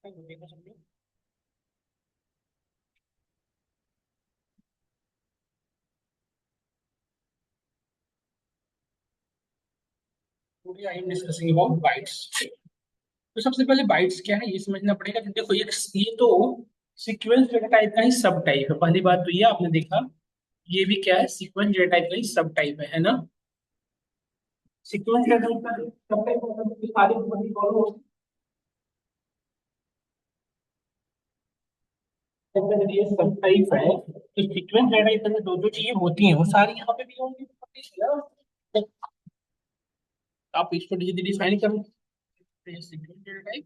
देखो सब लोग। Today I am discussing about bytes। तो सबसे पहले बाइट्स क्या है ये समझना पड़ेगा। तो देखो ये तो सीक्वेंस डेटा टाइप का ही सब टाइप है। पहली बात तो ये आपने देखा, ये भी क्या है, सीक्वेंस डेटा टाइप का ही सब टाइप है ना। सीक्वेंस डेटा टाइप का सब टाइप मतलब कि सारी बड़ी कॉलम यदि ये सब टाइप है तो सीक्वेंस डेटा टाइप में जो जो चीजें होती हैं वो सारी यहाँ पे भी होंगी ना। तो आप इसको डिफाइन करो, sequence data type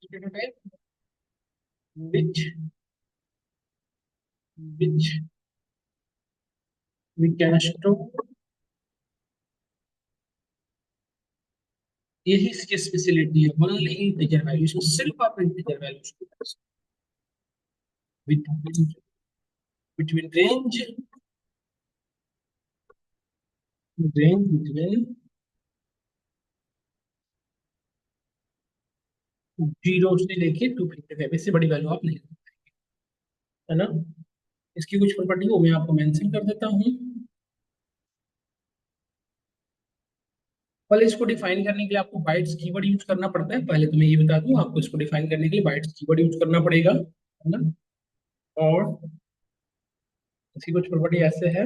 data type which which we can store। यही इसकी स्पेशलिटी है, ओनली इंटीजर वैल्यू। इसमें सिर्फ आप integer value between range between 0 से लेके 255, इससे बड़ी वैल्यू आप नहीं रख सकते, है ना। इसकी कुछ प्रॉपर्टी वो मैं आपको मेंशन कर देता हूँ। पहले इसको डिफाइन करने के लिए आपको बाइट्स कीवर्ड यूज करना पड़ता है। पहले तो मैं ये बता दूं, आपको इसको डिफाइन करने के लिए बाइट्स कीवर्ड यूज करना पड़ेगा, है ना। और इसकी कुछ प्रॉपर्टी ऐसे है।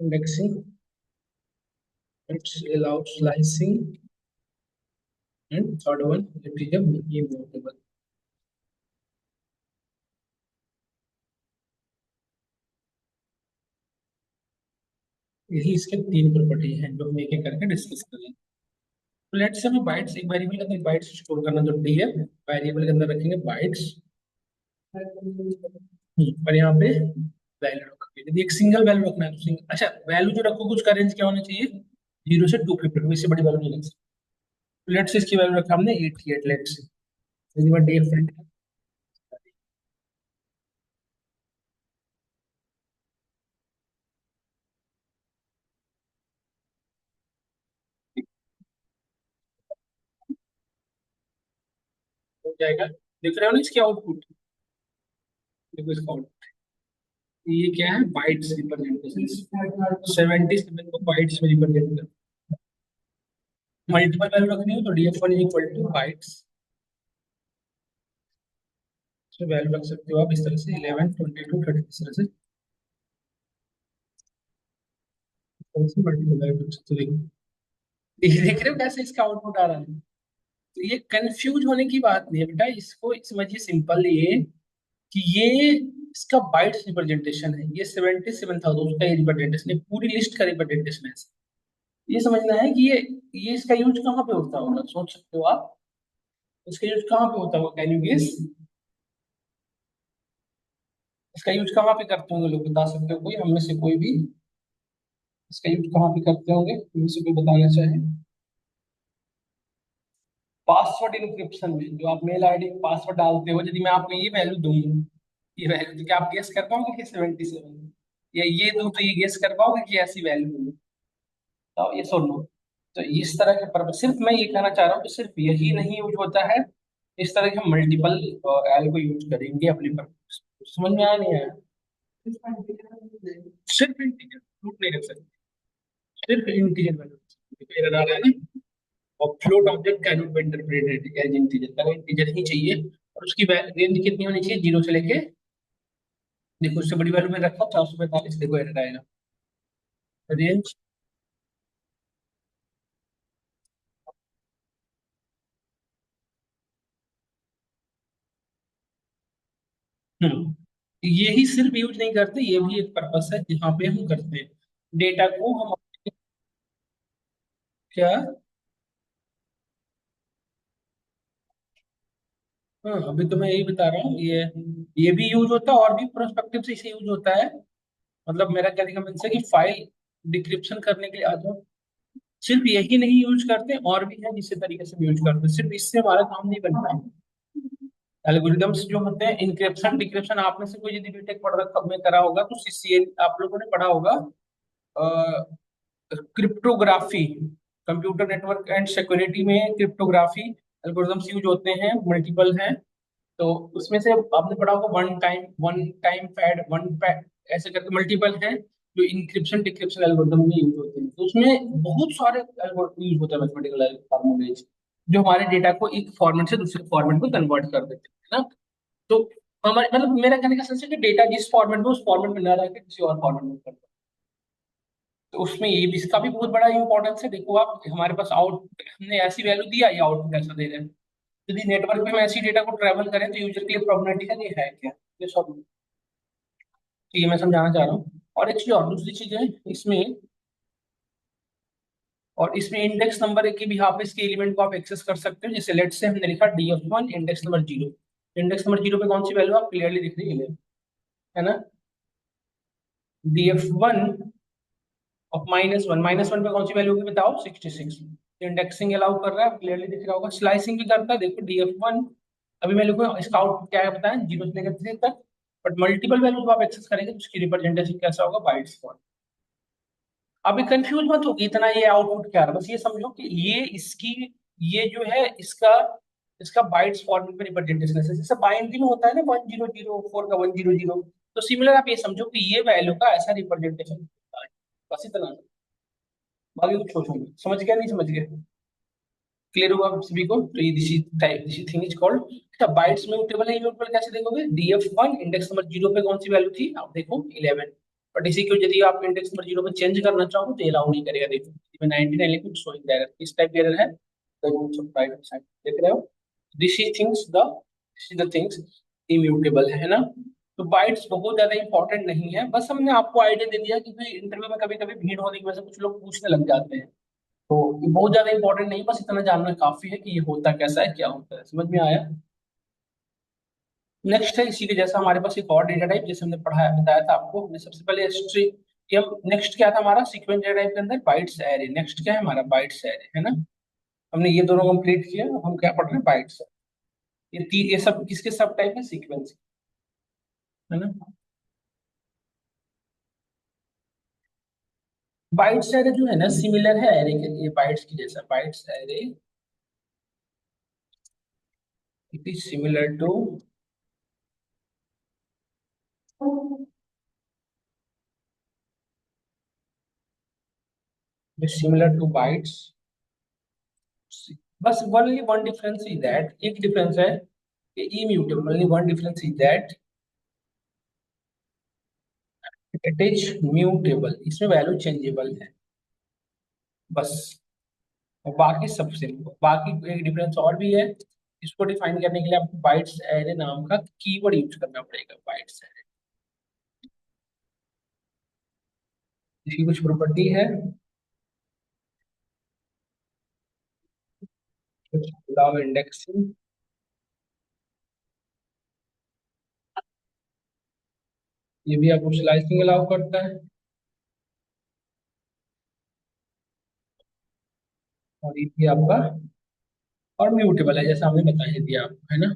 Indexing, it's allowed slicing, and third one it is immovable. यही इसके तीन प्रॉपर्टी हैं जो हम एक एक करके डिस्कस करेंगे। तो लेट्स से हमें बाइट्स, एक वेरिएबल के अंदर बाइट्स स्टोर करना जरूरी है। वेरिएबल के अंदर रखेंगे बाइट्स, और यहाँ पे वैल्यू रखोगे। यदि एक सिंगल वैल्यू रखना है तो सिंगल, अच्छा वैल्यू जो रखोगे उसका रेंज क्या होना चाहिए, 0 से 255, इससे बड़ी वैल्यू नहीं रख सकते। लेट्स से इसकी वैल्यू रखा हमने 88, लेट्स से यदि मैं डे फ्रेंड हो जाएगा। देख रहे हो ना इसकी आउटपुट, देखो इसका आउटपुट, ये क्या है, बाइट्स रिप्रेजेंटेशन। 77 को बाइट्स में रिप्रेजेंट कर, मल्टीपल वैल्यू रखनी हो तो df1 is equal two bytes, इसमें वैल्यू रख सकते हो आप इस तरह से 11 22 30, इस तरह से मल्टीपल वैल्यू रख सकते हो। देखो ये देख रहे हो कैसे इसका आउटपुट आ रहा है। तो ये कंफ्यूज होने की बात नहीं है बेटा, इसको समझिए सिंपल ये कि ये इसका बाइट्स रिप्रेजेंटेशन है, ये 77,000 का रिप्रेजेंटेशन है, पूरी लिस्ट का रिप्रेजेंटेशन है। ये समझना है कि ये इसका यूज कहाँ पे होता होगा, सोच सकते हो आप इसका यूज कहाँ पे होता होगा, कैन यू गेस। इसका यूज कहाँ पे करते होंगे लोग, बता सकते हो कोई हम में से कोई भी, इसका यूज कहाँ पे करते होंगे, इनमें से कोई बताना चाहे। पासवर्ड इंक्रिप्शन में, जो आप मेल आईडी में पासवर्ड डालते हो, यदि मैं आपको ये वैल्यू दूं, ये वैल्यू, तो क्या आप गेस कर पाओगे कि 77, या ये दूं तो ये गेस कर पाओगे कि ऐसी वैल्यू दूं, तो ये सुन लो। तो इस तरह के पर्पज, सिर्फ मैं ये कहना चाह रहा हूँ कि सिर्फ यही नहीं यूज होता है, इस तरह के हम मल्टीपल एल को यूज करेंगे अपने पर्पज। समझ में आया नहीं आया। सिर्फ इंटीजर फ्लोट नहीं रख सकते, सिर्फ इंटीजर वैल्यू एरर आ रहा है ना। और float object can not be interpreted as integer, पहले इंटीजर ही चाहिए। और उसकी रेंज कितनी होनी चाहिए, 0 से लेके, देखो उससे बड़ी वैल्यू में रखा 445, देखो एरर आएगा। रेंज, यही सिर्फ यूज नहीं करते, ये भी एक पर्पस है जहाँ पे हम करते हैं डेटा को हम क्या। हाँ अभी तो मैं यही बता रहा हूँ, ये भी यूज होता है और भी प्रोस्पेक्टिव से इसे यूज होता है। मतलब मेरा कहने का मतलब है कि फाइल डिक्रिप्शन करने के लिए आजकल सिर्फ यही नहीं यूज करते, और भी है जिस तरीके से यूज करते हैं, सिर्फ इससे हमारा काम नहीं बनता है। एल्गोरिदम्स जो होते हैं, इंक्रिप्शन डिक्रिप्शन, आप में से कोई यदि बीटेक पढ़ रखा में करा होगा तो सीसीएन आप लोगों ने पढ़ा होगा। Cryptography, computer network and security में क्रिप्टोग्राफी एल्गोरिदम्स यूज होते हैं, मल्टीपल हैं। तो उसमें से आपने पढ़ा होगा one time pad, one pad, ऐसे करके मल्टीपल हैं जो इंक्रिप्शन डिक्रिप्शन एल्गोरिदम में यूज होते हैं। तो उसमें बहुत सारे एल्गोरिदम यूज होते हैं, मैथमेटिकल फॉर्मूलेज जो हमारे डेटा को एक फॉर्मेट से दूसरे फॉर्मेट में कन्वर्ट कर देते हैं ना। तो हमारे मतलब मेरा कहने का सेंस है कि डेटा जिस फॉर्मेट में, उस फॉर्मेट में ना रह के किसी और फॉर्मेट में कर। तो उसमें ये भी, इसका भी बहुत बड़ा इंपॉर्टेंस है। देखो आप, हमारे पास आउट, हमने ऐसी वैल्यू दिया या आउटपुट ऐसा दे रहे हैं। यदि नेटवर्क में हम ऐसी डेटा को ट्रेवल करें तो यूजर के लिए प्रॉब्लमेटिक है, ये है क्या, ये सब। तो ये मैं समझाना चाह रहा हूँ। और एक चीज और, दूसरी चीज है इसमें, और इसमें इंडेक्स नंबर के भी यहाँ पे इसके एलिमेंट को आप एक्सेस कर सकते हो। जैसे लेट से हमने लिखा DF1 index number 0। Index number 0 पे कौन सी वैल्यू आप क्लियरली दिख रही है ना। DF1 और -1, -1 पे कौन सी वैल्यू होगी बताओ, 66। इंडेक्सिंग अलाउ कर रहा है, क्लियरली दिख रहा होगा। स्लाइसिंग भी करता है, देखो DF1, अभी मैं लिखूंगा इसका आउटपुट क्या है बताएं, 0 से लेकर 3 तक। बट मल्टीपल वैल्यू आप एक्सेस करेंगे तो उसकी रिप्रेजेंटेशन कैसा होगा, बाइट्स फॉर्म। अभी कंफ्यूज मत होगी इतना, ये आउटपुट क्या है, बस ये समझो कि ये इसकी, ये जो है इसका, इसका बाइट्स फॉर्मेट में रिप्रेजेंटेशन है। जैसे बाइनरी में होता है ना 1004 का 100, तो सिमिलर आप ये समझो कि ये वैल्यू का ऐसा रिप्रेजेंटेशन होता है। बस इतना, बाकी कुछ सोचो, समझ गया नहीं समझ गया, क्लियर हुआ आप सभी को। तो ये दिस थिंग इज कॉल्ड। अच्छा, बाइट्स में टेबल है, इम्यूटेबल कैसे देखोगे, DF1 इंडेक्स नंबर 0 पे कौन सी वैल्यू थी, आप देखो 11। बट इसी को यदि आप इंडेक्स नंबर 0 पे चेंज करना चाहो तो ये अलाउ नहीं करेगा। देखो इसमें 99 लिखो, शोइंग एरर, किस टाइप की एरर है, the roots of right side, देख रहे हो। This is the things immutable है ना। तो बाइट्स बहुत ज्यादा इंपॉर्टेंट नहीं है, बस हमने आपको आइडिया दे दिया कि भाई इंटरव्यू में कभी कभी भीड़ होने की वजह से कुछ लोग पूछने लग जाते हैं। तो ये बहुत ज्यादा इंपॉर्टेंट नहीं, बस इतना जानना काफी है कि ये होता कैसा है, क्या होता है, समझ में आया। नेक्स्ट है इसी के जैसा हमारे पास एक और डेटा टाइप, जैसे हमने पढ़ाया बताया था आपको, हमने सबसे पहले हिस्ट्री। हम नेक्स्ट क्या था हमारा सीक्वेंस डेटा टाइप के अंदर, बाइट्स एरे। नेक्स्ट क्या है हमारा, बाइट्स एरे, है ना। हमने ये दोनों कंप्लीट किया, अब हम क्या पढ़ रहे हैं, बाइट्स। ये सब किसके सब टाइप है, सीक्वेंस, है ना। बाइट्स एरे जो है ना, सिमिलर है एरे के, ये बाइट्स की जैसा, bytes array it is similar to, similar to bytes. बस only one difference is that, एक डिफरेंस है कि immutable, only one difference is that it is mutable, इसमें वैल्यू चेंजेबल है बस। और बाकी सब सिंपल। बाकी एक डिफरेंस और भी है, इसको डिफाइन करने के लिए आपको बाइट्स एरे नाम का कीवर्ड यूज करना पड़ेगा, बाइट्स एरे। इसकी कुछ प्रॉपर्टी है, कुछ अलाउ इंडेक्सिंग, ये भी आपको स्लाइसिंग अलाउ करता है, और ये भी आपका और म्यूटेबल है, जैसा हमने बता ही दिया आपको, है ना।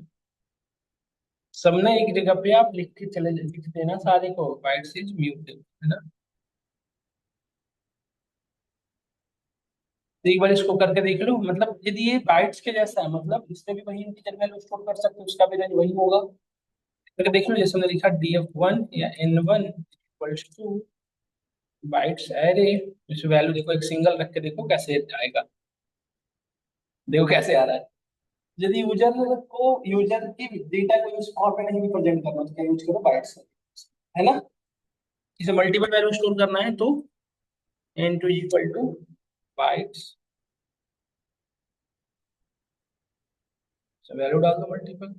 सब ना एक जगह पे आप लिख के चले, लिख देना सारे को, बाइट्स इज म्यूटेबल, है ना। तो एक बार इसको करके देख लो, मतलब यदि ये बाइट्स के जैसा है, मतलब इसमें भी वही इंटीजर वैल्यू स्टोर कर सकते हो, उसका भी रेंज वही होगा। करके देख लो, जैसे हमने लिखा DF1 या N1 equals two bytes array, इस वैल्यू देखो, एक सिंगल रख के देखो कैसे आएगा, देखो कैसे आ रहा है। यदि यूजर की डेटा को इस फॉर्म में नहीं रिप्रेजेंट करना तो क्या यूज करो, बाइट्स, है ना। इसे मल्टीपल वैल्यू स्टोर करना है तो N2 equal two bytes, value डाल दो मल्टीपल,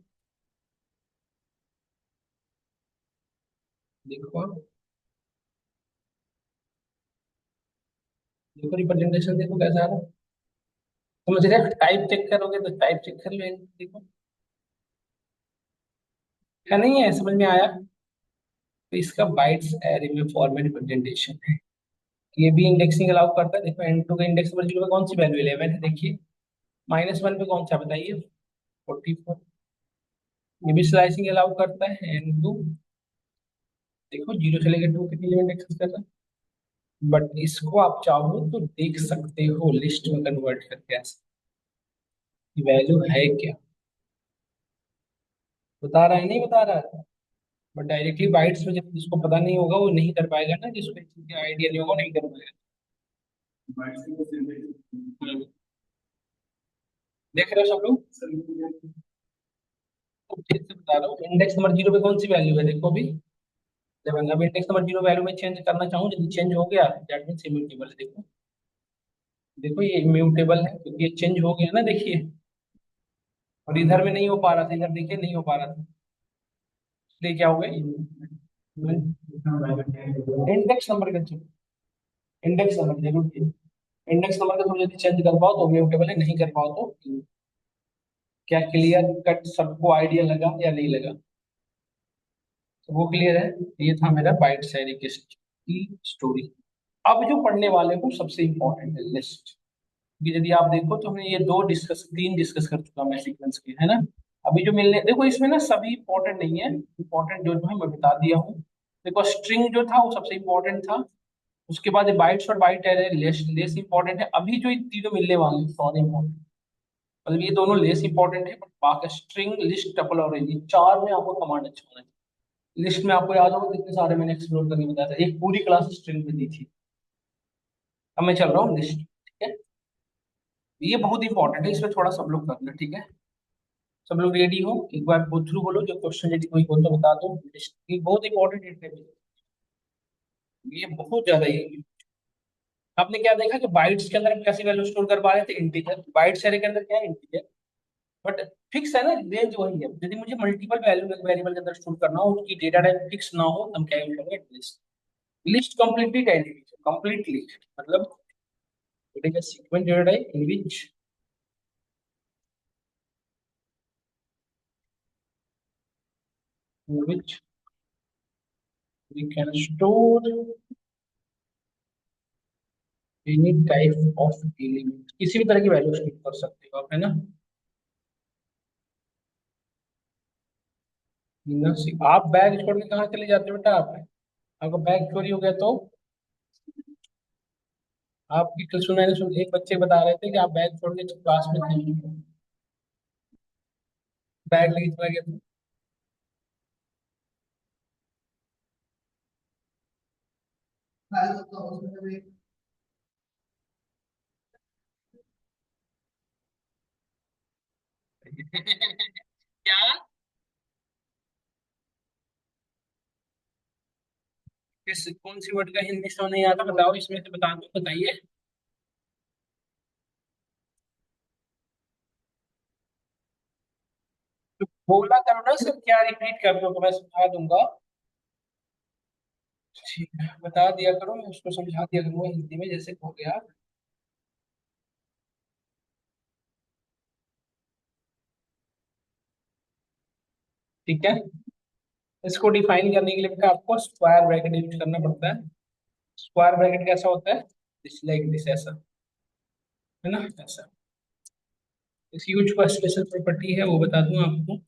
देखो देखो रिप्रेजेंटेशन देखो कैसा आ रहा है। समझ रहे हो, टाइप चेक करोगे तो टाइप चेक कर लो, देखो है नहीं है, समझ में आया। तो इसका बाइट्स एरे में फॉर्मेट रिप्रेजेंटेशन है। ये भी इंडेक्सिंग अलाउ करता है, देखो N2 का इंडेक्स नंबर 0 पे कौन सी वैल्यू 11 है, देखिए। -1 पे कौन सा बताइए, 44। ये भी स्लाइसिंग अलाउ करता है एन टू। देखो 0 से लेकर 2 कितनी लिमिट एक्सेस कर रहा है। बट इसको आप चाहो तो देख सकते हो लिस्ट में कन्वर्ट करके ऐसे वैल्यू है क्या, बता रहा है नहीं बता रहा है। बट डायरेक्टली बाइट्स में जब जिसको पता नहीं होगा वो नहीं कर पाएगा ना, जिसको इस चीज़ का आइडिया नहीं होगा वो नहीं कर पाएगा। हम्म, देख रहे हो सब लोग। तो फिर से बता रहा हूँ इंडेक्स नंबर 0 पे कौन सी वैल्यू है, देखो अभी 11। अब इंडेक्स नंबर 0 वैल्यू में चेंज करना चाहूँ, यदि चेंज हो गया दैट मीन्स इम्यूटेबल है। देखो देखो ये इम्यूटेबल है क्योंकि ये चेंज हो गया ना, देखिए। और इधर में नहीं हो पा रहा था, इधर देखिए नहीं हो पा रहा था, इसलिए क्या हो गया इंडेक्स नंबर का। इंडेक्स नंबर जरूर चाहिए। इंडेक्स नंबर का थोड़ा यदि चेंज कर पाओ तो म्यूटेबल है, नहीं कर पाओ तो क्या क्लियर कट सबको आइडिया लगा या नहीं लगा। तो वो क्लियर है। ये था मेरा बाइट शायरी की स्टोरी। अब जो पढ़ने वाले को सबसे इंपॉर्टेंट है लिस्ट। क्योंकि यदि आप देखो तो हमने ये दो डिस्कस तीन डिस्कस कर चुका मैं सीक्वेंस के, है ना। अभी जो मिलने देखो इसमें ना सभी इंपॉर्टेंट नहीं है, इंपॉर्टेंट जो जो है मैं बता दिया हूँ। देखो स्ट्रिंग जो था वो सबसे इंपॉर्टेंट था। उसके बाद बाइट्स और byte array less less important है। अभी जो ये तीनों मिलने वाले हैं सॉरी इंपॉर्टेंट, मतलब ये दोनों लेस इंपॉर्टेंट है। बट बाकी स्ट्रिंग लिस्ट टपल और ये चार में आपको कमांड अच्छा होना चाहिए। लिस्ट में आपको याद होगा कितने सारे मैंने एक्सप्लोर करके बताया था, एक पूरी क्लास स्ट्रिंग में दी थी। अब मैं चल रहा हूँ लिस्ट, ठीक है। ये बहुत इंपॉर्टेंट है, इसमें थोड़ा सब लोग करना, ठीक है। सब लोग रेडी हो, एक बार गो थ्रू बोलो, जो क्वेश्चन यदि कोई हो तो बता दो। लिस्ट ये बहुत इंपॉर्टेंट है, ये बहुत ज्यादा ही। आपने क्या देखा कि बाइट्स के अंदर हम कैसी वैल्यू स्टोर कर पा रहे थे, इंटीजर। बाइट्स एरे के अंदर क्या है, इंटीजर। बट फिक्स है ना, रेंज वही है। यदि मुझे मल्टीपल वैल्यू एक वेरिएबल के अंदर स्टोर करना हो, उनकी डेटा टाइप फिक्स ना हो, तो हम क्या यूज करेंगे, लिस्ट। लिस्ट कंप्लीटली डायनेमिक है, कंप्लीटली मतलब it is a sequence data type in which we can store any type of element, किसी भी तरह की वैल्यू स्टोर कर सकते हो आप, है ना। आप बैग छोड़ के कहाँ चले जाते हो बेटा आप, आपका बैग चोरी हो गया तो। आपकी कल सुना है, सुन एक बच्चे बता रहे थे कि आप बैग छोड़ के क्लास में थे, बैग लेके चला गया था। क्या, किस कौन सी वर्ड का हिंदी समझ नहीं आता, बताओ इसमें से बता दो, बताइए। तो बोला करो ना सर, क्या रिपीट कर दो तो मैं समझा दूंगा। ठीक है बता दिया करो, मैं उसको समझा दिया करूंगा हिंदी में जैसे हो गया। ठीक है। इसको डिफाइन करने के लिए बेटा आपको स्क्वायर ब्रैकेट यूज करना पड़ता है। स्क्वायर ब्रैकेट कैसा होता है, दिस लाइक दिस, ऐसा, है ना, ऐसा। इसकी कुछ स्पेशल प्रॉपर्टी है वो बता दूं आपको।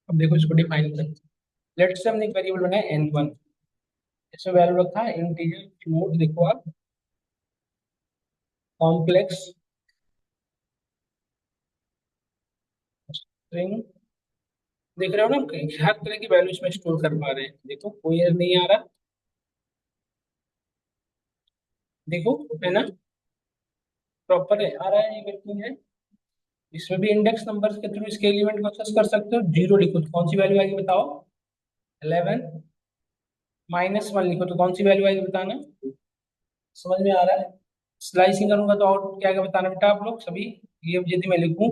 अब देखो इसको डिफाइन कर, लेट्स से हमने एक वेरिएबल बनाया n1, इसमें वैल्यू रखा है इंटीजर फ्लोट, देखो आप, कॉम्प्लेक्स स्ट्रिंग। देख रहे हो ना, हर तरह की वैल्यू इसमें स्टोर कर पा रहे हैं, देखो कोई एरर नहीं आ रहा। देखो, है ना, प्रॉपर है, आ रहा है, ये बिल्कुल है। इसमें भी इंडेक्स नंबर के थ्रू इसके एलिमेंट को एक्सेस कर सकते हो। 0 लिखो तो कौन सी वैल्यू आएगी बताओ, 11। -1 लिखो तो कौन सी वैल्यू आएगी बताना। समझ में आ रहा है। स्लाइसिंग करूंगा तो आउटपुट क्या आएगा बताना बेटा आप लोग सभी। ये यदि मैं लिखूं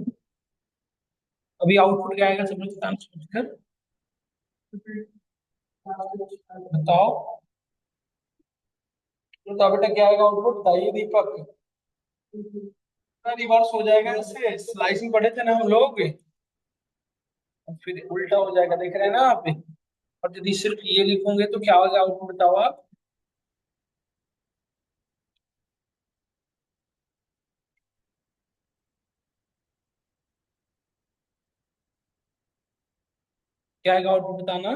अभी आउटपुट क्या आएगा सब लोग काम सोचकर बताओ। तो बेटा क्या आएगा आउटपुट बताइए दीपक। रिवर्स हो जाएगा, इससे स्लाइसिंग पढ़े थे ना हम लोग, और फिर उल्टा हो जाएगा, देख रहे हैं ना आप। और यदि सिर्फ ये लिखोगे तो क्या होगा आउटपुट बताओ आप। क्या आएगा आउटपुट बताना।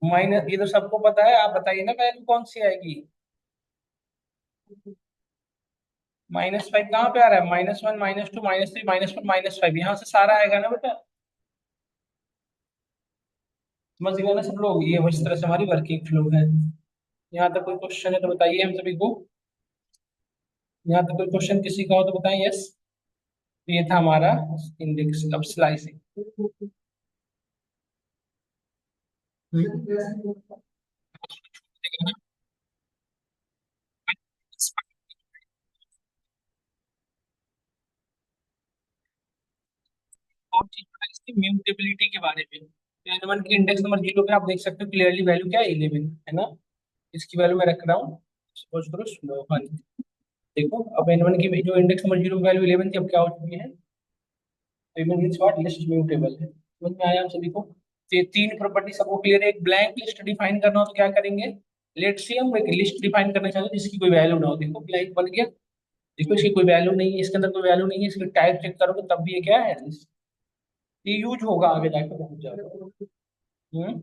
माइनस, ये तो सबको पता है, आप बताइए ना वैल्यू कौन सी आएगी। -5 कहाँ पे आ रहा है, -1, -2, -3, -4, -5, यहाँ से सारा आएगा ना बेटा। समझ गए ना सब लोग, ये इस तरह से हमारी वर्किंग फ्लो है। यहाँ तक कोई क्वेश्चन है तो बताइए हम सभी को। यहाँ तक कोई क्वेश्चन किसी का हो तो बताएं यस। तो ये था हमारा इंडेक्स अब स्लाइसिंग। और चीज बताइए इसकी म्यूटेबिलिटी के बारे में। तो एन वन की इंडेक्स नंबर 0 पे आप देख सकते हो क्लियरली वैल्यू क्या है, 11 है ना। इसकी वैल्यू मैं रख रहा हूँ, सपोज करो स्लो 1। देखो अब एन वन की जो इंडेक्स नंबर 0 वैल्यू 11 थी अब क्या हो चुकी है। तो even means what, list mutable है। समझ में आया हम सभी को। तो ये तीन प्रॉपर्टी सबको क्लियर है। एक ब्लैंक लिस्ट डिफाइन करना हो तो क्या करेंगे। लेट्स से हम एक लिस्ट डिफाइन करना चाहते हैं जिसकी कोई वैल्यू ना हो, देखो ब्लैंक बन गया। देखो इसकी कोई वैल्यू नहीं है, इसके अंदर कोई वैल्यू नहीं है, इसकी टाइप चेक करोगे तब भी ये क्या है, ये यूज होगा आगे जाकर बहुत ज्यादा। हम्म,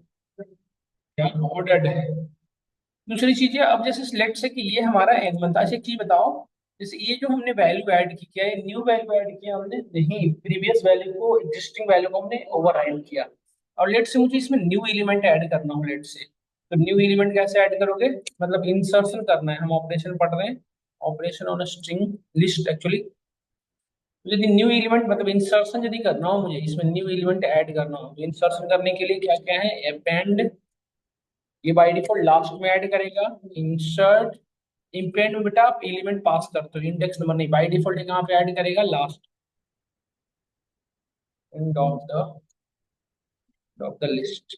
क्या ऑर्डर्ड है। दूसरी चीज है, अब जैसे सिलेक्ट से कि ये हमारा एन बनता है, अच्छा एक चीज बताओ। जैसे ये जो हमने वैल्यू ऐड की, क्या ये न्यू वैल्यू ऐड किया हमने, नहीं, प्रीवियस वैल्यू को, एग्जिस्टिंग वैल्यू को हमने ओवरराइड किया। और लेट से मुझे इसमें न्यू एलिमेंट ऐड करना हो लेट से, तो न्यू एलिमेंट कैसे ऐड करोगे, मतलब इंसर्शन करना है, हम ऑपरेशन पढ़ रहे हैं, operation on string list actually. यदि न्यू एलिमेंट मतलब इंसर्शन यदि करना हो मुझे, इसमें न्यू एलिमेंट ऐड करना हो, तो इंसर्शन करने के लिए क्या क्या है, अपेंड, ये बाय डिफॉल्ट लास्ट में ऐड करेगा। इंसर्ट, इंपेंड में बेटा आप एलिमेंट पास करते हो, इंडेक्स नंबर नहीं, बाय डिफॉल्ट कहाँ पे ऐड करेगा, last end of the list.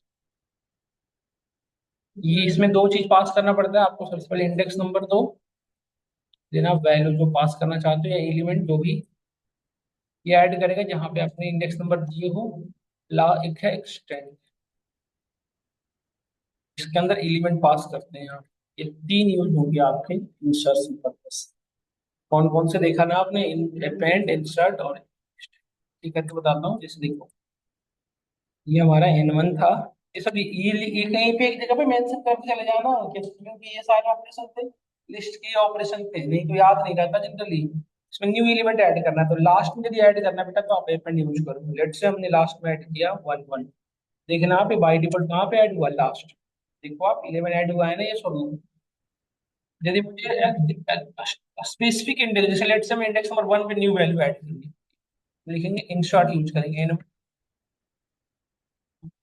ये इसमें दो चीज पास करना पड़ता है आपको, सबसे पहले इंडेक्स नंबर दो देना, वैल्यू जो पास करना चाहते हो या एलिमेंट जो भी, ये ऐड करेगा जहां पे आपने इंडेक्स नंबर दिए हो। ला एक है एक्सटेंड, इसके अंदर एलिमेंट पास करते हैं आप। ये तीन यूज होंगे आपके इंसर्शन पर्पस। कौन कौन से देखा ना आपने, अपेंड, इंसर्ट और extend। ठीक करके बताता हूँ, जैसे देखो ये हमारा N1 था। ये सब ये कहीं पे एक जगह पे मेंशन करके चले जाना, क्योंकि ये सारे ऑपरेशन थे, लिस्ट के ऑपरेशन थे, नहीं तो याद नहीं रहता जनरली। इसमें न्यू एलिमेंट ऐड करना है, तो लास्ट में यदि ऐड करना है बेटा तो आप अपेंड यूज करो। लेट से हमने लास्ट में ऐड किया 1 1, देखना आप बाई डिफॉल्ट कहाँ पे ऐड हुआ, लास्ट। देखो आप 11 ऐड हुआ है ना, ये सुनो। यदि मुझे स्पेसिफिक इंडेक्स, जैसे लेट से मैं इंडेक्स नंबर 1 पे न्यू वैल्यू ऐड करूंगी, लिखेंगे इंसर्ट यूज करेंगे,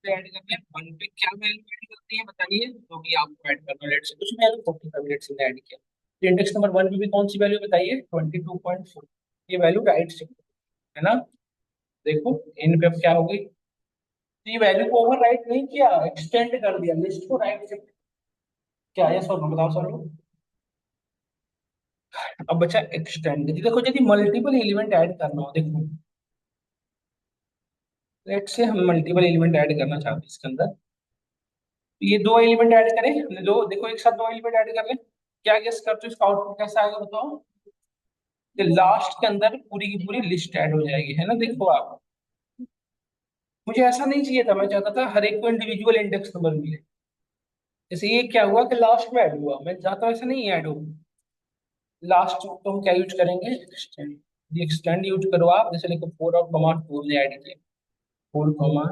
ऐड करते हैं 1 पे क्या वैल्यू ऐड करते हैं बताइए, तो भी आपको ऐड करना है, लेट से कुछ वैल्यू 45 लेट से ऐड किया, तो इंडेक्स नंबर 1 पे भी कौन सी वैल्यू बताइए, 22.4, ये वैल्यू राइट से है ना। देखो इन पे अब क्या हो गई, तो ये वैल्यू को ओवर राइट नहीं किया, एक्सटेंड कर दिया, लिस्ट को राइट से। क्या है सर, बताओ सर लोग। अब बचा एक्सटेंड, देखो यदि मल्टीपल एलिमेंट ऐड करना हो, देखो लेट से हम मल्टीपल एलिमेंट ऐड करना चाहते हैं इसके अंदर, तो ये दो एलिमेंट ऐड करें हमने, दो देखो एक साथ दो एलिमेंट ऐड कर लें, क्या गेस करते हो इसका आउटपुट कैसा आएगा बताओ। ये लास्ट के अंदर पूरी की पूरी लिस्ट ऐड हो जाएगी, है ना, देखो आप। मुझे ऐसा नहीं चाहिए था, मैं चाहता था हर एक को इंडिविजुअल इंडेक्स नंबर मिले। जैसे ये क्या हुआ कि लास्ट में ऐड हुआ, मैं चाहता हूँ ऐसा नहीं ऐड हो। लास्ट तो हम क्या यूज करेंगे, एक्सटेंड। ये एक्सटेंड यूज करो आप, जैसे लिखो 4 और कमा 4 ने ऐड किया, 4 कमा।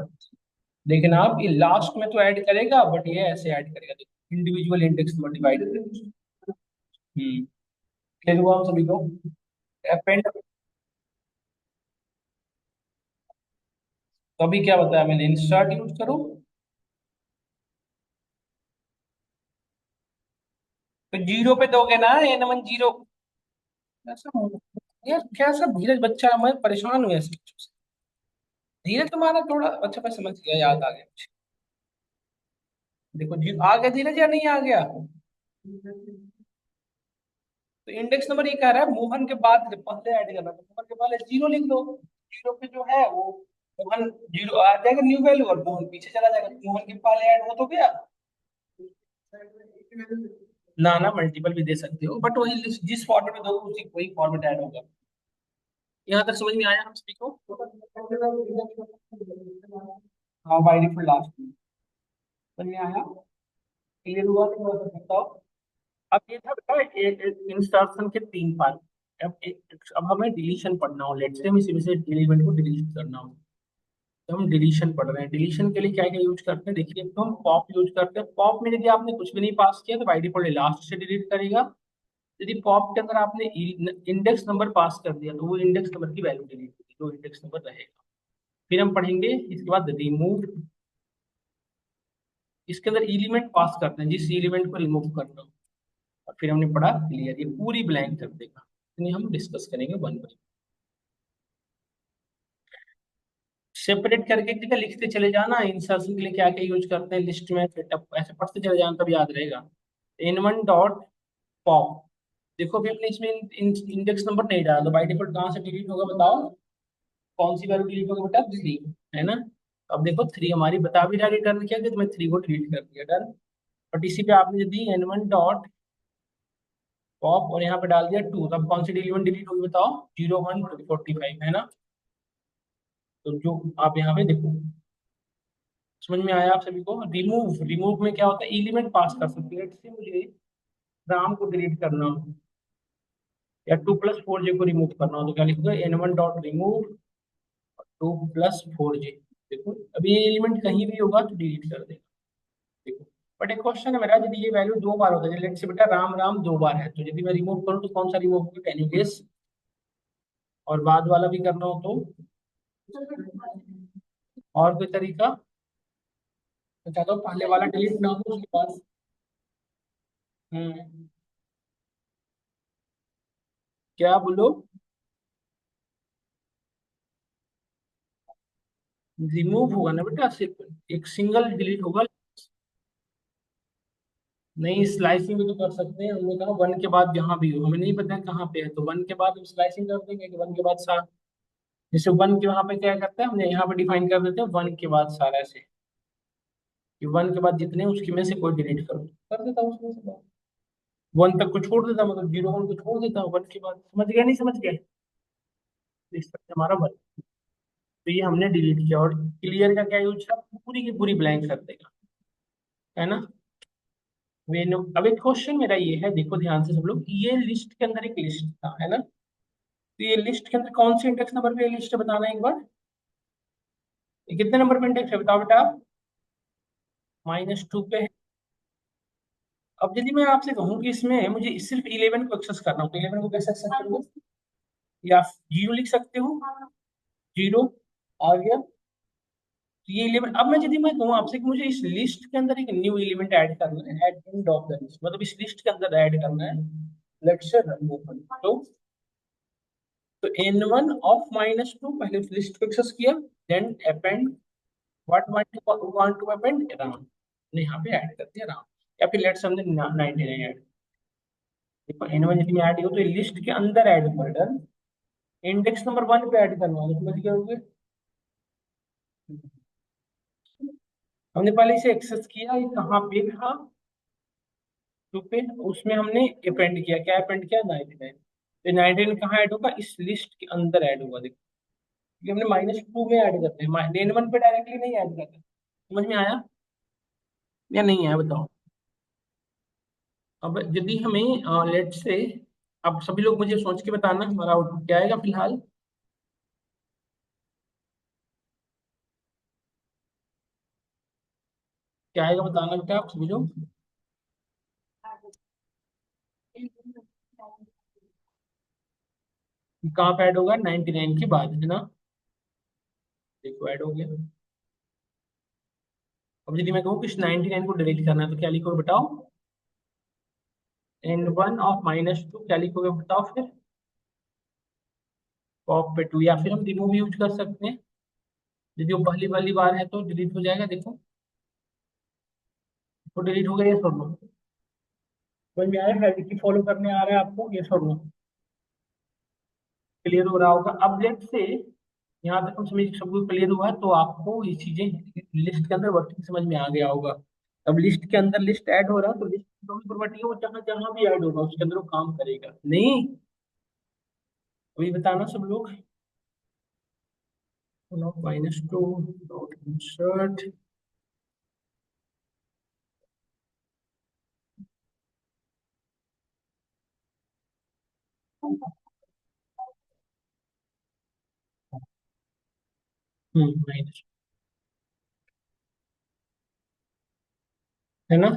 देखना आप ये लास्ट में तो ऐड करेगा, बट ये ऐसे ऐड करेगा, देखो इंडिविजुअल इंडेक्स नंबर डिवाइड करेगा। क्लियर हुआ हम सभी को। अपेंड, तो अभी क्या बताया मैंने, इंसर्ट यूज करो, तो 0 पे दोगे ना N1 0, ऐसा होगा। यार कैसा धीरज बच्चा है, मैं परेशान हूँ ऐसे बच्चों से। धीरज तुम्हारा थोड़ा अच्छा, मैं समझ गया, याद आ गया मुझे। देखो जी, आ गया धीरज या नहीं आ गया? तो इंडेक्स नंबर ये कह रहा है मोहन के बाद जब पहले ऐड करना, तो मोहन के पहले जीरो लिख दो। जीरो पे जो है वो मोहन, जीरो आ जाएगा न्यू वैल्यू, और मोहन पीछे चला जाएगा, तो मोहन के पहले ऐड हो तो गया। ना ना, मल्टीपल भी दे सकते हो, बट वही जिस फॉर्मेट में दोगे उसी वही फॉर्मेट ऐड होगा। यहाँ तक समझ में आया हम सभी को? हाँ, बाई डिफॉल्ट लास्ट में। समझ में आया? क्लियर हुआ तो थोड़ा सा बताओ। अब ये था बेटा इंस्ट्रक्शन के तीन पार्ट। अब हमें डिलीशन पढ़ना हो, लेट्स से हम इसी में से एलिमेंट को डिलीट करना हो, तो हम डिलीशन पढ़ रहे हैं। डिलीशन के लिए क्या क्या यूज करते हैं देखिए, तो हम पॉप यूज करते हैं। पॉप में यदि आपने कुछ भी नहीं पास किया तो बाई डिफॉल्ट लास्ट से डिलीट करेगा। यदि पॉप के अंदर आपने इंडेक्स नंबर पास कर दिया तो वो इंडेक्स नंबर की वैल्यू डिलीट होगी, जो इंडेक्स नंबर रहेगा। फिर हम पढ़ेंगे इसके बाद रिमूव। इसके अंदर एलिमेंट पास करते हैं, जिस एलिमेंट को रिमूव करना हो। और फिर हमने पढ़ा क्लियर, ये पूरी ब्लैंक कर देगा। इतनी हम डिस्कस करेंगे वन बाय। सेपरेट करके एक जगह लिखते चले जाना, इंसर्शन के लिए क्या क्या यूज करते हैं लिस्ट में, सेटअप ऐसे पढ़ते चले जाना, तब याद रहेगा। n1 dot pop. देखो अभी हमने इसमें इंडेक्स नंबर नहीं डाला, तो बाई डिफॉल्ट कहाँ से डिलीट होगा बताओ? कौन सी वैल्यू डिलीट होगा बेटा? थ्री, है ना? अब देखो थ्री हमारी बता भी रहा है रिटर्न किया कि तुम्हें थ्री को डिलीट कर दिया, डन। बट इसी पे आपने यदि n1 डॉट पॉप और यहाँ पे डाल दिया टू, तब कौन सी एलिमेंट डिलीट होगी बताओ? 0 1 2 45, है ना? तो जो आप यहाँ पे देखो, समझ में आया आप सभी को? रिमूव, रिमूव में क्या होता है, एलिमेंट पास कर सकते हैं। इससे मुझे राम को डिलीट करना हो या 2 + 4j को रिमूव करना हो, तो क्या लिखोगे? n1 dot remove 2 + 4j। देखो अभी ये एलिमेंट कहीं भी होगा तो डिलीट कर देगा। देखो, बट एक क्वेश्चन है मेरा, यदि ये वैल्यू दो बार होता है, लेट्स से बेटा राम राम दो बार है, तो यदि मैं रिमूव करूँ तो कौन सा रिमूव होगा, कैन यू गेस? और बाद वाला भी करना हो तो? और कोई तरीका? तो चाहता हूँ पहले वाला डिलीट ना हो उसके बाद। हम्म, क्या बोलो? रिमूव होगा ना बेटा, सिर्फ एक सिंगल डिलीट होगा। नहीं, स्लाइसिंग भी तो कर सकते हैं, हमने कहा वन के बाद जहां भी हो, हमें नहीं पता है कहाँ पे है, तो वन के बाद हम स्लाइसिंग कर देंगे कि वन के बाद सार। जैसे वन के वहां पे क्या करते हैं, हमने यहाँ पे डिफाइन कर देते हैं वन के बाद सार, ऐसे कि वन के बाद जितने उसकी में से कोई डिलीट कर देता हूँ उसमें से। वन तक को छोड़ देता, मतलब 0 1 को छोड़ देता हूँ वन के बाद। समझ गया नहीं समझ गया? तो इस तरह से हमारा वन, तो ये हमने डिलीट किया। और क्लियर का क्या यूज था, पूरी की पूरी ब्लैंक कर देगा, है ना? वेनो, अब एक क्वेश्चन मेरा ये है, देखो ध्यान से सब लोग, ये लिस्ट के अंदर एक लिस्ट था, है ना? तो ये लिस्ट के अंदर कौन से इंडेक्स नंबर पे ये लिस्ट है बताना एक बार। ये कितने नंबर पे इंडेक्स है बताओ बेटा आप? -2 पे है। अब यदि मैं आपसे कहूँ कि इसमें मुझे सिर्फ 11 को एक्सेस करना हो, तो 11 को कैसे एक्सेस करूंगा? या जीरो लिख सकते हो, जीरो आ गया। तो ये 11, अब मैं यदि मैं कहूँ आपसे कि मुझे इस लिस्ट के अंदर एक न्यू एलिमेंट ऐड करना है, add end of the list, मतलब इस लिस्ट के अंदर ऐड करना है, लेट्स से रन ओपन। तो n1 ऑफ -2, पहले उस लिस्ट को एक्सेस किया, then append what want to append, Ram ने यहाँ पे ऐड कर दिया राम। या फिर लेट्स हमने 99 ऐड, देखो n1 यदि में ऐड हो तो लिस्ट के अंदर ऐड हुआ, डन। इंडेक्स नंबर वन पे ऐड करना होगा, समझ गए होंगे? हमने पहले इसे एक्सेस किया, ये कहाँ पे था? टू पे, उसमें हमने अपेंड किया, क्या अपेंड किया? 99। तो 99 कहाँ ऐड होगा? इस लिस्ट के अंदर ऐड होगा, देखो ये हमने -2 में ऐड करते हैं, n1 पे डायरेक्टली नहीं ऐड करते। समझ में आया या नहीं आया बताओ? अब यदि हमें लेट से, अब सभी लोग मुझे सोच के बताना हमारा आउटपुट क्या आएगा फिलहाल। क्या आएगा बताना बेटा आप सभी लोग। कहाँ पे ऐड होगा? 99 के बाद, है ना? देखो ऐड हो गया। अब यदि मैं कहूँ कि इस 99 को डिलीट करना है तो क्या लिखोगे बताओ? n1 ऑफ -2, क्या लिखोगे बताओ फिर? टॉप पे 2, या फिर हम रिमूव यूज कर सकते हैं। यदि वो पहली वाली बार है तो डिलीट हो जाएगा, देखो तो डिलीट हो गया, ये छोड़ लो। समझ में आया है कि फॉलो करने आ रहा है आपको, ये छोड़ लो। क्लियर हो रहा होगा। अब लेट से यहाँ तक हम समझ, सबको क्लियर हुआ है, तो आपको ये चीजें लिस्ट के अंदर वर्किंग समझ में आ गया होगा। अब लिस्ट के अंदर लिस्ट ऐड हो रहा है, तो लिस्ट की जो भी प्रॉपर्टी है वो जहाँ जहाँ भी ऐड होगा उसके अंदर वो काम करेगा नहीं। अभी बताना सब लोग। -2 डॉट इंसर्ट। माइनस, है ना।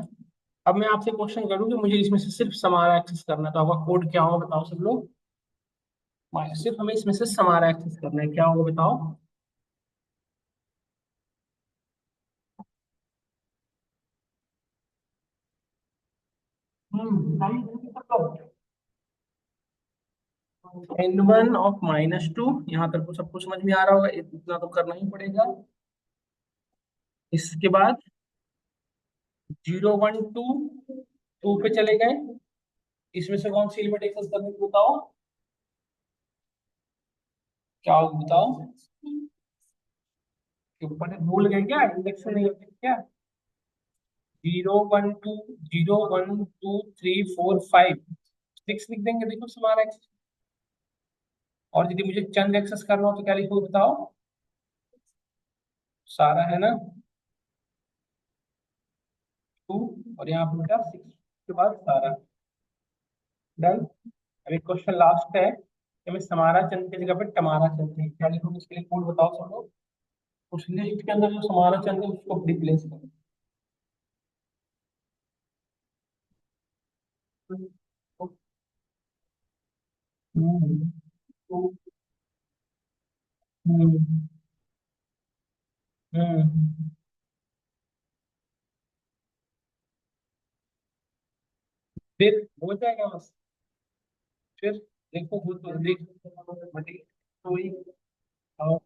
अब मैं आपसे क्वेश्चन करूँ कि मुझे इसमें से सिर्फ समारा एक्सेस करना है, तो आपका कोड क्या होगा बताओ सब लोग। सिर्फ हमें इसमें से समारा एक्सेस करना है, क्या होगा बताओ। N1 ऑफ -2, यहाँ तक तो सबको समझ में आ रहा होगा, इतना तो करना ही पड़ेगा। इसके बाद 0 1 2, 2 पे चले गए। इसमें से कौन सी एलिमेंट एक्सेस करने को बताओ, क्या होगा बताओ। के ऊपर भूल गए क्या, इंडेक्स नहीं होते क्या। 0 1 2, 0 1 2 3 4 5, 6 लिख देंगे, देखो हमारा एक्सेस। और यदि मुझे चंद एक्सेस करना हो तो क्या लिखूं बताओ। सारा है ना, 2, और यहाँ पे बेटा 6 के बाद सारा। डन। अभी क्वेश्चन लास्ट है कि हमें समारा चंद की जगह पे टमारा चंद चाहिए, क्या लिखूंगे इसके लिए कोड बताओ सब लोग। उस लिस्ट के अंदर जो समारा चंद है उसको रिप्लेस करो। हम्म हम्म हम्म। फिर हो जाएगा बस। फिर देखो वो तो देख, तो ही और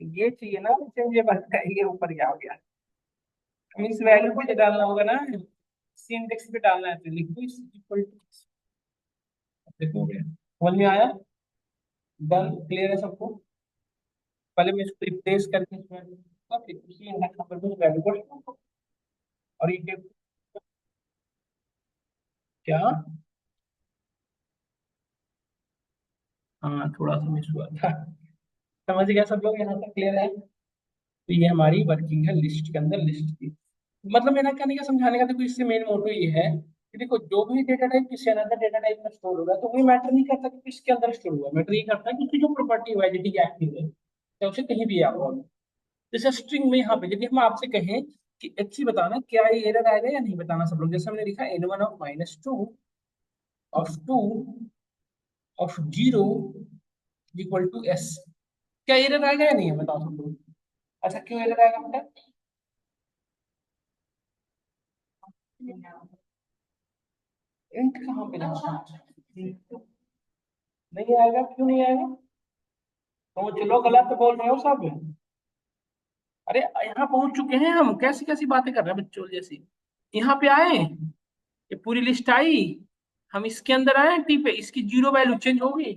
ये चाहिए ना, चेंज ये बनता है, ये ऊपर क्या हो गया। हमें इस वैल्यू को जो डालना होगा ना, सी इंडेक्स पे डालना है, तो लिखो इस इक्वल टू। देखो हो गया, समझ में आया। डन, क्लियर है सबको। पहले मैं इसको रिप्लेस करके इसमें तो फिर उसी इंडेक्स नंबर पे वैल्यू को डालूंगा। और ये क्या, हाँ थोड़ा सा मिस हुआ था। समझ गया सब लोग, यहाँ तक क्लियर है। तो ये हमारी वर्किंग है लिस्ट के अंदर, लिस्ट की। मतलब मेरा कहने का समझाने का, देखो इससे मेन मोटो ये है कि देखो जो भी डेटा टाइप किसी अनदर डेटा टाइप में स्टोर होगा तो वही मैटर नहीं करता कि किसके अंदर स्टोर हुआ, मैटर ये करता है कि उसकी जो प्रॉपर्टी वैलिडिटी एक्टिव है, चाहे उसे कहीं भी आप हो। जैसे स्ट्रिंग में यहाँ पे यदि हम आपसे कहें कि एक चीज बताना, क्या ये एरर आएगा या नहीं, बताना सब लोग। जैसे हमने लिखा N1 of -2 of 2 of 0 = S, क्या एरर आएगा या नहीं है, बताओ सब लोग। अच्छा क्यों एरर आएगा बेटा। इंट कहाँ पे लगा, नहीं आएगा, क्यों नहीं आएगा। तो चलो गलत बोल रहे हो सब। अरे यहाँ पहुंच चुके हैं हम, कैसी कैसी बातें कर रहे हैं बच्चों जैसी। यहाँ पे आए, ये पूरी लिस्ट आई, हम इसके अंदर आए टी पे, इसकी जीरो वैल्यू चेंज होगी।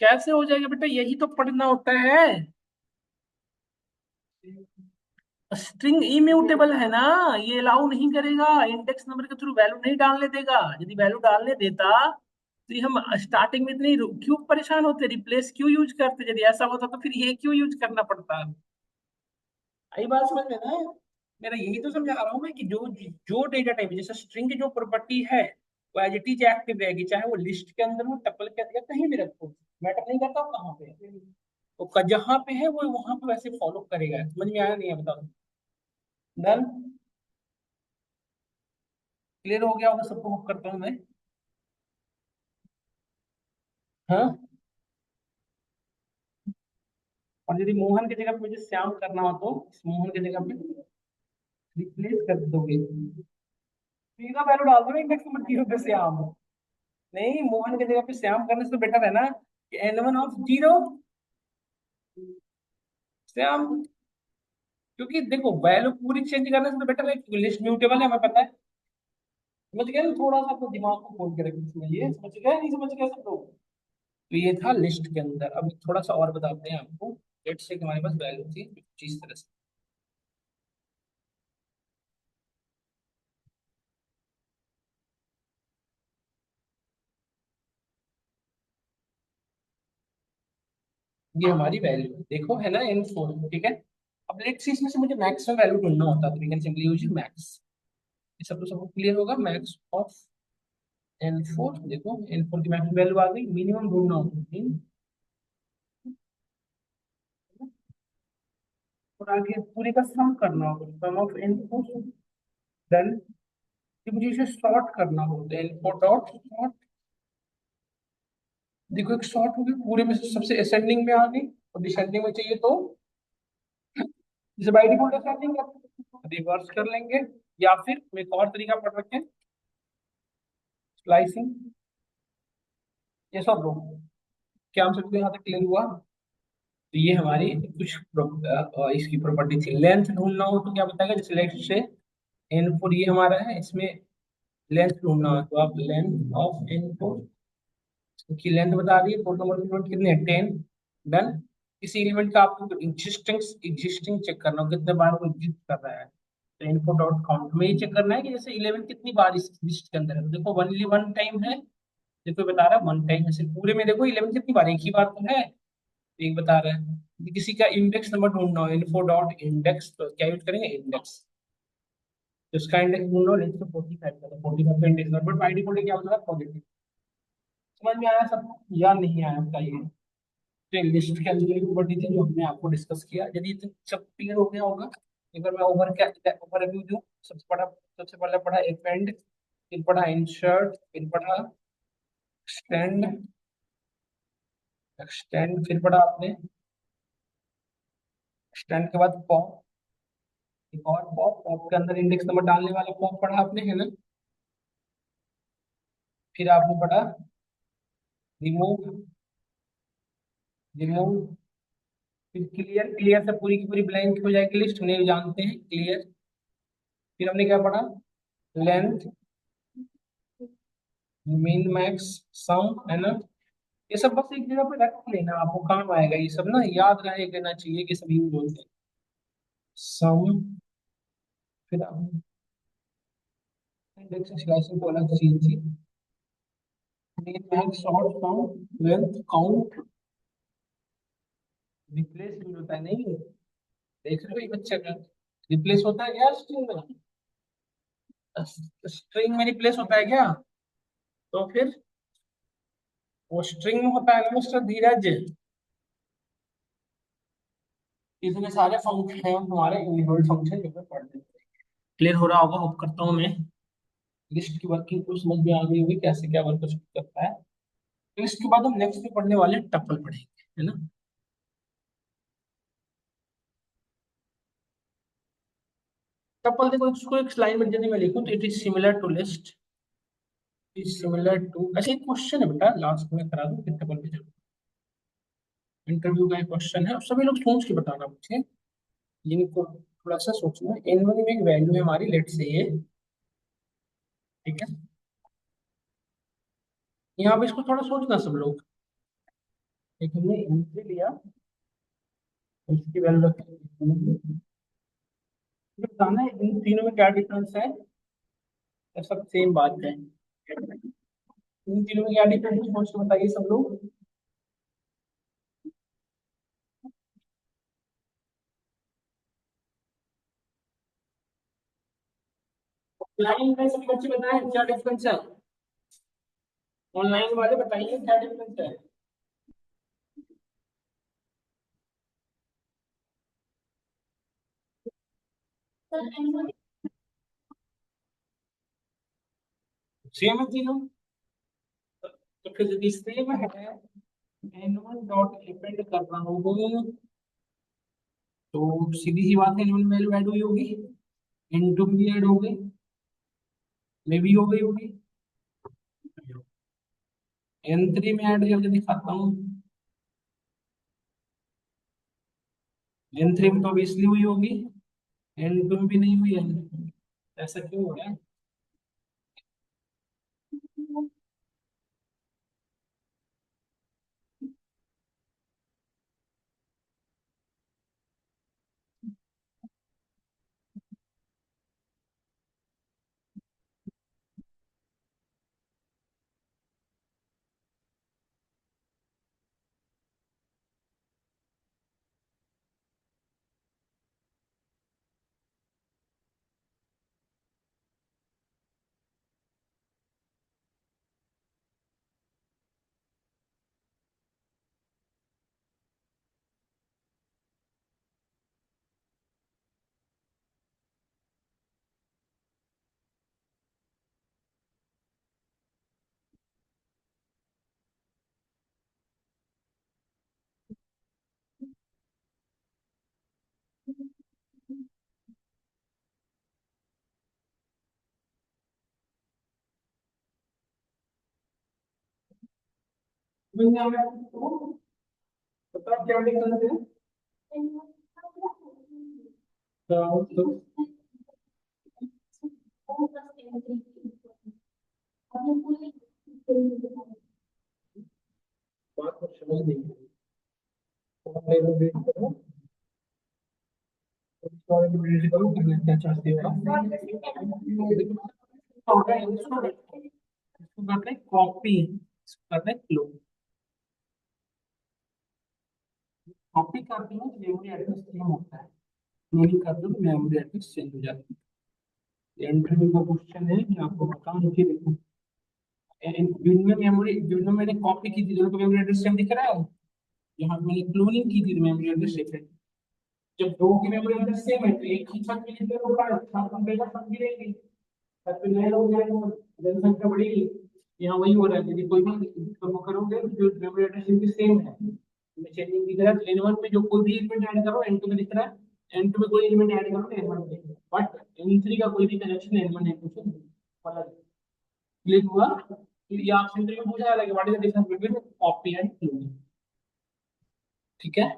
कैसे हो जाएगा बेटा, यही तो पढ़ना होता है। स्ट्रिंग इम्यूटेबल है ना, ये अलाउ नहीं करेगा, इंडेक्स नंबर के थ्रू वैल्यू नहीं डालने देगा। यदि वैल्यू डालने देता तो ये हम स्टार्टिंग में इतनी क्यों परेशान होते, रिप्लेस क्यों यूज करते। यदि ऐसा होता तो फिर ये क्यों यूज करना पड़ता। आई बात समझ में ना। मेरा यही तो समझा रहा हूँ मैं कि जो जो डेटा टाइप जैसे स्ट्रिंग की जो प्रॉपर्टी है वो एज इट इज एक्टिव रहेगी, चाहे वो लिस्ट के अंदर हो, टपल के अंदर, कहीं भी रखो, मैटर नहीं करता वो कहाँ पे है। वो जहाँ पे है वो वहां पे वैसे फॉलो करेगा। समझ में आया नहीं है बताओ। डन, क्लियर हो गया होगा सबको, होप करता हूँ मैं। हाँ। और यदि मोहन की जगह पे मुझे श्याम करना हो तो इस मोहन की जगह पे रिप्लेस कर दोगे, सीधा वैल्यू डाल दो इंडेक्स नंबर 0 पे श्याम। नहीं, मोहन की जगह पे श्याम करने से बेटर है ना कि N1 ऑफ 0 श्याम। क्योंकि देखो वैल्यू पूरी चेंज करने से तो बेटर है, क्योंकि लिस्ट म्यूटेबल है हमें पता है। समझ गए ना? थोड़ा सा अपने दिमाग को खोल के रखना, समझिए, समझ गए नहीं समझ गए सब लोग? तो ये था लिस्ट के अंदर। अब थोड़ा सा और बताते हैं आपको। लेट्स से हमारे पास वैल्यू थी कुछ इस तरह से। ये हमारी वैल्यू देखो है ना, N4, ठीक है। अब लेट्स से इसमें से मुझे मैक्सिमम वैल्यू ढूंढना होता, तो we can simply use max. ये सब तो सबको क्लियर होगा। मैक्स ऑफ N4, देखो N4 की मैक्सिमम वैल्यू आ गई, मिनिमम ढूंढना होता है। और आगे पूरी का सम करना होगा, सम ऑफ N4, देन मुझे इसे सॉर्ट करना होगा, N4 डॉट सॉर्ट। देखो एक सॉर्ट हो गई, पूरे में से सबसे असेंडिंग में आ गई, और डिसेंडिंग में चाहिए तो इसे बाई डिफॉल्ट असेंडिंग रिवर्स कर लेंगे। या फिर हम एक और तरीका पढ़ रखे हैं, स्लाइसिंग। ये सब लोग क्या हम सबको यहाँ तक क्लियर हुआ? तो ये हमारी कुछ इसकी प्रॉपर्टी थी। लेंथ ढूंढना हो तो क्या बताएगा, जैसे लेंथ से N4 ये हमारा है, इसमें लेंथ ढूंढना हो तो आप लेंथ ऑफ N4 की लेंथ बता रही है, 4 नंबर एलिमेंट कितने हैं, 10। डन। किसी एलिमेंट का आपको एग्जिस्टिंग एग्जिस्टिंग चेक करना हो, कितने बार वो एग्जिस्ट कर रहा है। तो इनको डॉट काउंट में ये चेक करना है कि जैसे 11 कितनी बार इस लिस्ट के अंदर है। तो देखो ओनली वन टाइम है, देखो ये बता रहा है वन टाइम है सिर्फ। पूरे में देखो 11 कितनी बार, एक ही बार तो है, तो एक बता रहा है। यदि किसी का इंडेक्स नंबर ढूंढना हो, इन्फो डॉट इंडेक्स, तो क्या यूज करेंगे, इंडेक्स। तो इसका इंडेक्स ढूंढ लो, लेट्स से 45 का, तो 45 का index number, but by default क्या होता है, पॉजिटिव। समझ में आया सब या नहीं आया बताइए? तो लिस्ट के अंदर एक प्रॉपर्टी थी जो हमने आपको डिस्कस किया। यदि तो सब क्लियर हो गया होगा, एक बार मैं ओवर क्या ओवरव्यू दूं। सबसे पहले पढ़ा अपेंड, फिर पढ़ा इंसर्ट, फिर पढ़ा एक्सटेंड, एक्सटेंड फिर पढ़ा आपने एक्सटेंड के बाद पॉप, एक और पॉप, पॉप के अंदर इंडेक्स नंबर डालने वाला पॉप पढ़ा आपने, है ना? फिर आपने पढ़ा रिमूव, रिमूव, फिर क्लियर, क्लियर से पूरी की पूरी ब्लैंक हो जाएगी लिस्ट, उन्हें जानते हैं क्लियर। फिर हमने क्या पढ़ा, लेंथ, मिन मैक्स, सम, है ना? ये सब बस एक जगह पे रख लेना, आपको काम आएगा ये सब ना, याद रहे देना चाहिए कि सब यूज होते हैं। सम, फिर इंडेक्स स्लाइसिंग को अलग चीज थी, मिन मैक्स, शॉर्ट, सम, लेंथ, काउंट, रिप्लेस भी होता है नहीं, देख रहे हो ये बच्चे का, रिप्लेस होता है क्या स्ट्रिंग में? स्ट्रिंग में रिप्लेस होता है क्या? तो फिर वो स्ट्रिंग में होता है ना मिस्टर धीरज। इतने सारे फंक्शन हैं हमारे इनबिल्ट फंक्शन जो कि पढ़ते हैं। क्लियर हो रहा होगा, होप करता हूँ मैं। लिस्ट की वर्किंग को समझ में आ गई होगी, कैसे क्या वर्क करता है। तो इसके बाद हम नेक्स्ट में पढ़ने वाले टपल पढ़ेंगे, है ना? टपल देखो, इसको एक स्लाइड में यदि मैं लिखूं तो it is similar to list, is similar to, ऐसे एक क्वेश्चन है बेटा, लास्ट में करा दूं फिर टपल पे चलो। इंटरव्यू का एक क्वेश्चन है, और सभी लोग सोच के बताना मुझे, जिनको थोड़ा सा सोचना है। N1 में एक वैल्यू है हमारी, लेट से ये, ठीक है। यहाँ पे इसको थोड़ा सोचना सब लोग। एक हमने N3 लिया, इसकी वैल्यू रखी, बताना है इन तीनों में क्या डिफरेंस है, या सब सेम बात है? इन तीनों में क्या डिफरेंस है, सोच के बताइए सब लोग। ऑनलाइन में सभी बच्चे बताएं क्या डिफरेंस है, ऑनलाइन वाले बताइए क्या डिफरेंस है। सेम है तीनों? तो फिर यदि सेम है, N1 डॉट डिपेंड कर रहा होगा, तो सीधी सी बात है N1 वैल्यू ऐड हुई होगी, N2 भी ऐड हो गई, में भी हो गई होगी। N3 में ऐड करके दिखाता हूँ। N3 में तो ऑब्वियसली हुई होगी, N2 में भी नहीं हुई है। ऐसा क्यों हो रहा है? भैया मैं आपको पता क्या डिफरेंस है? तो बात को समझ नहीं आई। तो आप मेरे को वेट करो, और वेट करो, करना क्या चाहते हो आप? होगा इसको करते हैं कॉपी, इसको करते हैं क्लोन। कॉपी करते हैं तो मेमोरी एड्रेस सेम होता है, क्लोनिंग करते हो तो मेमोरी एड्रेस चेंज हो जाता है। इंटरव्यू का क्वेश्चन है कि आपको बताओ, नीचे देखो। जिनमें मेमोरी, जिनमें मैंने कॉपी की थी दोनों का मेमोरी एड्रेस सेम दिख रहा है। यहाँ पे मैंने क्लोनिंग की थी मेमोरी एड्रेस डिफरेंट। जब दो की मेमोरी एड्रेस सेम है तो एक ही छत में जितने लोग हैं छत में सब गिरेगी, छत पे नए लोग जाएंगे तो जनसंख्या बढ़ेगी। यहाँ वही हो रहा है, यदि कोई भी तो वो करोगे तो जो मेमोरी एड्रेस इनकी सेम है, मैं चेंजिंग की तरह N1 में जो कोई भी एलिमेंट ऐड करो N2 में दिख रहा है, N2 में कोई एलिमेंट ऐड करो तो N1 में दिख रहा है, बट N3 का कोई भी कनेक्शन N1 N2 से अलग। क्लिक हुआ? फिर ये आपसे इंटरव्यू पूछा जाएगा what is the difference between copy and cloning. ठीक है।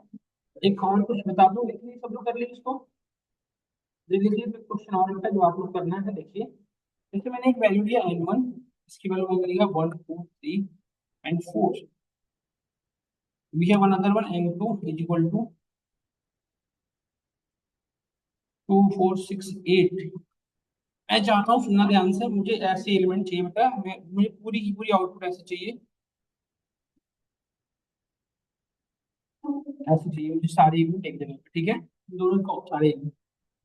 एक और कुछ बता दो, लेकिन सब लोग कर लिए इसको। देखिए क्वेश्चन और है जो आप लोग करना है, देखिए। जैसे मैंने एक वैल्यू दिया N1, इसकी वैल्यू मैं करेगा 1 2 3 and 4। We have another one N2 is equal to 2 4 6 8। मैं चाहता हूँ, सुनना ध्यान से, मुझे ऐसे एलिमेंट चाहिए बेटा, मैं मुझे पूरी की पूरी आउटपुट ऐसे चाहिए, ऐसे चाहिए मुझे सारे एलिमेंट एक जगह पे, ठीक है, दोनों का सारे एलिमेंट।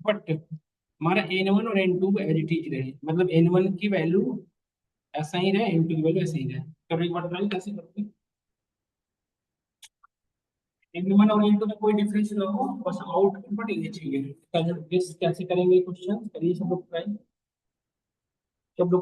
बट हमारा N1 और N2 को एज इट इज रहे, मतलब N1 की वैल्यू ऐसा ही रहे, N2 की वैल्यू ऐसे ही रहे। कब एक बार ट्राई कैसे करते हैं? N1 और N2 में कोई डिफरेंस ना हो, बस आउटपुट बट ये चाहिए। कैसे करेंगे क्वेश्चन, करिए सब लोग ट्राई। सब लोग